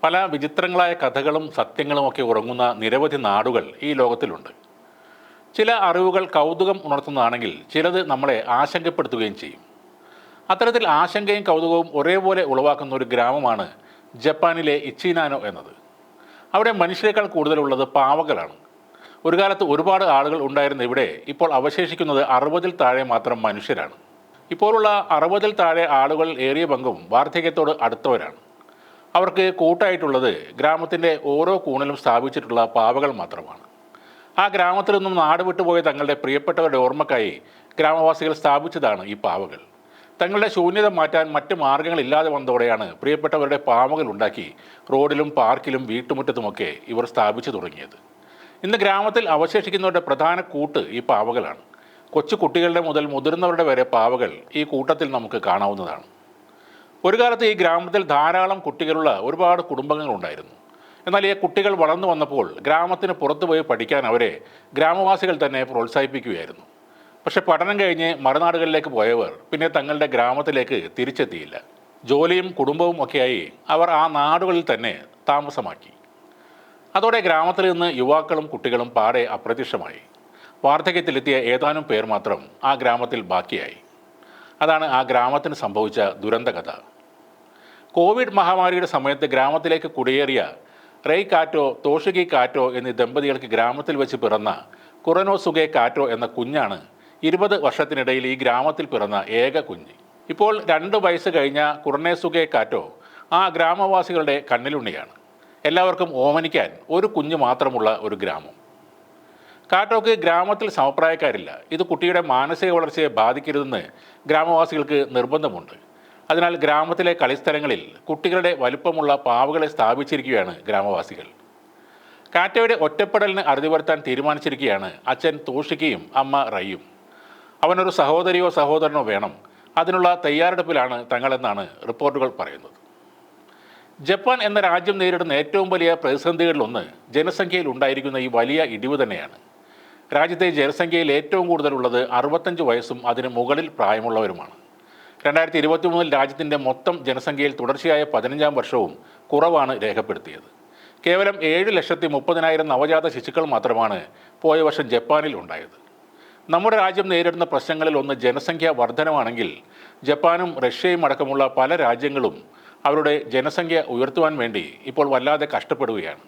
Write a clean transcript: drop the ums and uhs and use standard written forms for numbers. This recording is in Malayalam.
പല വിചിത്രങ്ങളായ കഥകളും സത്യങ്ങളുമൊക്കെ ഉറങ്ങുന്ന നിരവധി നാടുകൾ ഈ ലോകത്തിലുണ്ട്. ചില അറിവുകൾ കൗതുകം ഉണർത്തുന്നതാണെങ്കിൽ ചിലത് നമ്മളെ ആശങ്കപ്പെടുത്തുകയും ചെയ്യും. അത്തരത്തിൽ ആശങ്കയും കൗതുകവും ഒരേപോലെ ഉളവാക്കുന്ന ഒരു ഗ്രാമമാണ് ജപ്പാനിലെ ഇച്ചിനാനോ എന്നത്. അവിടെ മനുഷ്യരെക്കാൾ കൂടുതലുള്ളത് പാവകളാണ്. ഒരു കാലത്ത് ഒരുപാട് ആളുകൾ ഉണ്ടായിരുന്ന ഇവിടെ ഇപ്പോൾ അവശേഷിക്കുന്നത് 60-ൽ താഴെ മാത്രം മനുഷ്യരാണ്. ഇപ്പോഴുള്ള 60-ൽ താഴെ ആളുകൾ ഏറിയ പങ്കും വാർദ്ധക്യത്തോട് അടുത്തവരാണ്. അവർക്ക് കൂട്ടായിട്ടുള്ളത് ഗ്രാമത്തിൻ്റെ ഓരോ കൂണിലും സ്ഥാപിച്ചിട്ടുള്ള പാവകൾ മാത്രമാണ്. ആ ഗ്രാമത്തിൽ നിന്നും നാട് വിട്ടുപോയ തങ്ങളുടെ പ്രിയപ്പെട്ടവരുടെ ഓർമ്മക്കായി ഗ്രാമവാസികൾ സ്ഥാപിച്ചതാണ് ഈ പാവകൾ. തങ്ങളുടെ ശൂന്യത മാറ്റാൻ മറ്റ് മാർഗങ്ങളില്ലാതെ വന്നതോടെയാണ് പ്രിയപ്പെട്ടവരുടെ പാവകൾ ഉണ്ടാക്കി റോഡിലും പാർക്കിലും വീട്ടുമുറ്റത്തുമൊക്കെ ഇവർ സ്ഥാപിച്ചു തുടങ്ങിയത്. ഇന്ന് ഗ്രാമത്തിൽ അവശേഷിക്കുന്നവരുടെ പ്രധാന കൂട്ട് ഈ പാവകളാണ്. കൊച്ചു കുട്ടികളുടെ മുതൽ മുതിർന്നവരുടെ വരെ പാവകൾ ഈ കൂട്ടത്തിൽ നമുക്ക് കാണാവുന്നതാണ്. ഒരു കാലത്ത് ഈ ഗ്രാമത്തിൽ ധാരാളം കുട്ടികളുള്ള ഒരുപാട് കുടുംബങ്ങളുണ്ടായിരുന്നു. എന്നാൽ ഈ കുട്ടികൾ വളർന്നു വന്നപ്പോൾ ഗ്രാമത്തിന് പുറത്തുപോയി പഠിക്കാൻ അവരെ ഗ്രാമവാസികൾ തന്നെ പ്രോത്സാഹിപ്പിക്കുകയായിരുന്നു. പക്ഷെ പഠനം കഴിഞ്ഞ് മറുനാടുകളിലേക്ക് പോയവർ പിന്നെ തങ്ങളുടെ ഗ്രാമത്തിലേക്ക് തിരിച്ചെത്തിയില്ല. ജോലിയും കുടുംബവും ഒക്കെയായി അവർ ആ നാടുകളിൽ തന്നെ താമസമാക്കി. അതോടെ ഗ്രാമത്തിൽ നിന്ന് യുവാക്കളും കുട്ടികളും പാടെ അപ്രത്യക്ഷമായി. വാർദ്ധക്യത്തിലെത്തിയ ഏതാനും പേർ മാത്രം ആ ഗ്രാമത്തിൽ ബാക്കിയായി. അതാണ് ആ ഗ്രാമത്തിന് സംഭവിച്ച ദുരന്ത കഥ. കോവിഡ് മഹാമാരിയുടെ സമയത്ത് ഗ്രാമത്തിലേക്ക് കുടിയേറിയ റെയ് കാറ്റോ തോഷിഗി കാറ്റോ എന്നീ ദമ്പതികൾക്ക് ഗ്രാമത്തിൽ വെച്ച് പിറന്ന കുറനോസുഗെ കാറ്റോ എന്ന കുഞ്ഞാണ് 20 വർഷത്തിനിടയിൽ ഈ ഗ്രാമത്തിൽ പിറന്ന ഏക കുഞ്ഞ്. ഇപ്പോൾ 2 വയസ്സ് കഴിഞ്ഞ കുറനേസുഗെ കാറ്റോ ആ ഗ്രാമവാസികളുടെ കണ്ണിലുണ്ണിയാണ്. എല്ലാവർക്കും ഓമനിക്കാൻ ഒരു കുഞ്ഞ് മാത്രമുള്ള ഒരു ഗ്രാമം. കാറ്റോക്ക് ഗ്രാമത്തിൽ സമപ്രായക്കാരില്ല. ഇത് കുട്ടിയുടെ മാനസിക വളർച്ചയെ ബാധിക്കരുതെന്ന് ഗ്രാമവാസികൾക്ക് നിർബന്ധമുണ്ട്. അതിനാൽ ഗ്രാമത്തിലെ കളിസ്ഥലങ്ങളിൽ കുട്ടികളുടെ വലുപ്പമുള്ള പാവകളെ സ്ഥാപിച്ചിരിക്കുകയാണ് ഗ്രാമവാസികൾ. കാറ്റോയുടെ ഒറ്റപ്പെടലിന് അറുതി വരുത്താൻ തീരുമാനിച്ചിരിക്കുകയാണ് അച്ഛൻ തോഷിക്കയും അമ്മ റയ്യും. അവനൊരു സഹോദരിയോ സഹോദരനോ വേണം. അതിനുള്ള തയ്യാറെടുപ്പിലാണ് തങ്ങളെന്നാണ് റിപ്പോർട്ടുകൾ പറയുന്നത്. ജപ്പാൻ എന്ന രാജ്യം നേരിടുന്ന ഏറ്റവും വലിയ പ്രതിസന്ധികളിലൊന്ന് ജനസംഖ്യയിൽ ഉണ്ടായിരിക്കുന്ന ഈ വലിയ ഇടിവ് തന്നെയാണ്. രാജ്യത്തെ ജനസംഖ്യയിൽ ഏറ്റവും കൂടുതലുള്ളത് 65 വയസ്സും അതിന് മുകളിൽ പ്രായമുള്ളവരുമാണ്. 2023 രാജ്യത്തിൻ്റെ മൊത്തം ജനസംഖ്യയിൽ തുടർച്ചയായ 15-ാം വർഷവും കുറവാണ് രേഖപ്പെടുത്തിയത്. കേവലം 7,30,000 നവജാത ശിശുക്കൾ മാത്രമാണ് പോയ വർഷം ജപ്പാനിൽ ഉണ്ടായത്. നമ്മുടെ രാജ്യം നേരിടുന്ന പ്രശ്നങ്ങളിൽ ഒന്ന് ജനസംഖ്യ വർധനമാണെങ്കിൽ ജപ്പാനും റഷ്യയും അടക്കമുള്ള പല രാജ്യങ്ങളും അവരുടെ ജനസംഖ്യ ഉയർത്തുവാൻ വേണ്ടി ഇപ്പോൾ വല്ലാതെ കഷ്ടപ്പെടുകയാണ്.